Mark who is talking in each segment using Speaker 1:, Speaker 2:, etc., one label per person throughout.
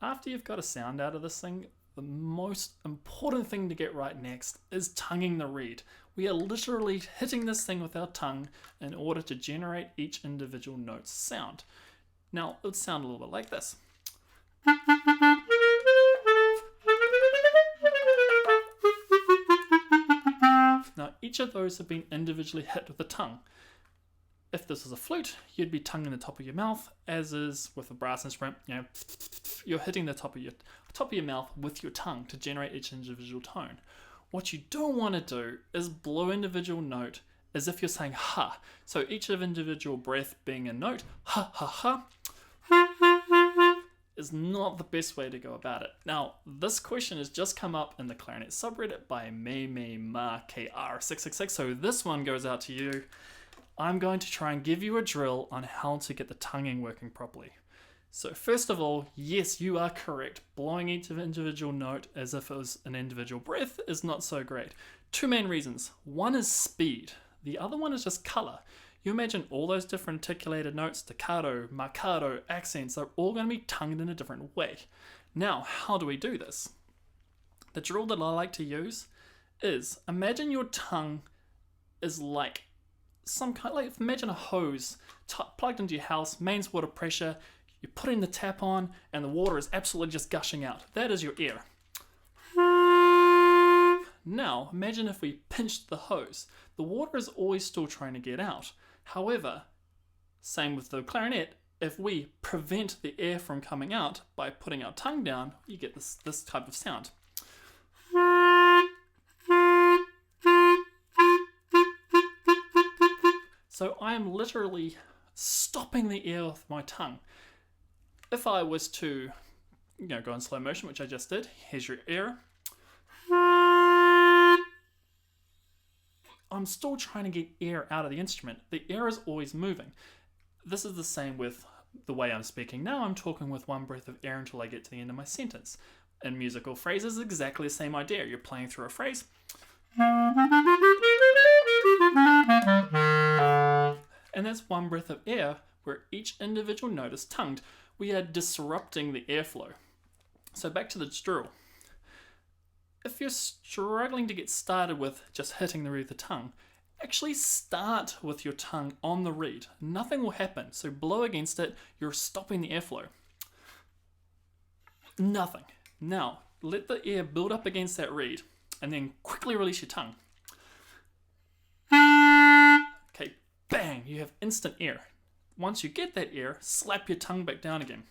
Speaker 1: After you've got a sound out of this thing, the most important thing to get right next is tonguing the reed. We are literally hitting this thing with our tongue in order to generate each individual note's sound. Now, it would sound a little bit like this. Now, each of those have been individually hit with the tongue. If this is a flute, you'd be tonguing the top of your mouth, as is with a brass instrument. You're hitting the top of your mouth with your tongue to generate each individual tone. What you don't want to do is blow individual note as if you're saying ha. So each of individual breath being a note, ha ha ha, is not the best way to go about it. Now, this question has just come up in the clarinet subreddit by KR666, so this one goes out to you. I'm going to try and give you a drill on how to get the tonguing working properly. So first of all, yes, you are correct. Blowing each individual note as if it was an individual breath is not so great. Two main reasons. One is speed. The other one is just color. You imagine all those different articulated notes, staccato, marcato, accents, are all going to be tongued in a different way. Now, how do we do this? The drill that I like to use is, imagine your tongue is like some kind, like imagine a hose plugged into your house, mains water pressure, you're putting the tap on and the water is absolutely just gushing out. That is your ear. Now, imagine if we pinched the hose. The water is always still trying to get out. However, same with the clarinet, if we prevent the air from coming out by putting our tongue down, you get this type of sound. So I am literally stopping the air with my tongue. If I was to, go in slow motion, which I just did, here's your ear. I'm still trying to get air out of the instrument. The air is always moving. This is the same with the way I'm speaking now. I'm talking with one breath of air until I get to the end of my sentence. In musical phrases, exactly the same idea. You're playing through a phrase. And that's one breath of air where each individual note is tongued. We are disrupting the airflow. So back to the drill. If you're struggling to get started with just hitting the reed with the tongue, actually start with your tongue on the reed. Nothing will happen. So blow against it, you're stopping the airflow. Nothing. Now, let the air build up against that reed and then quickly release your tongue. Okay, bang, you have instant air. Once you get that air, slap your tongue back down again.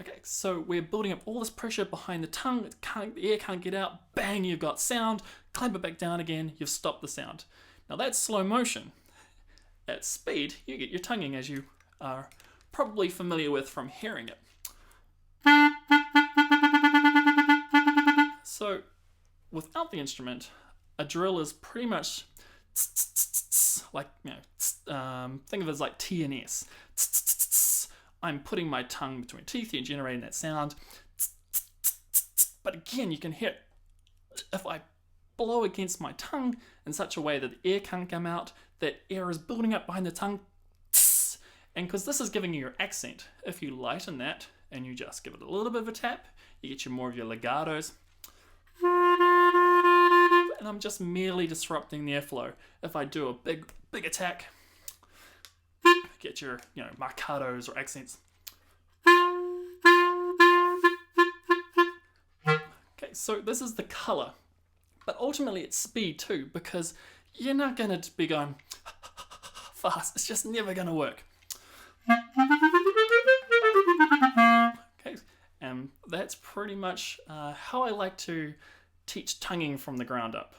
Speaker 1: Okay, so we're building up all this pressure behind the tongue, the air can't get out, bang, you've got sound, clamp it back down again, you've stopped the sound. Now that's slow motion. At speed, you get your tonguing, as you are probably familiar with from hearing it. So, without the instrument, a drill is pretty much like, think of it as like T and S. I'm putting my tongue between teeth, you're generating that sound. But again, you can hear it. If I blow against my tongue in such a way that the air can't come out, that air is building up behind the tongue. And because this is giving you your accent, if you lighten that and you just give it a little bit of a tap, you get more of your legatos. And I'm just merely disrupting the airflow. If I do a big attack, get your marcatos or accents. Okay, so this is the color, but ultimately it's speed too, because you're not going to be going fast. It's just never going to work. Okay, and that's pretty much how I like to teach tonguing from the ground up.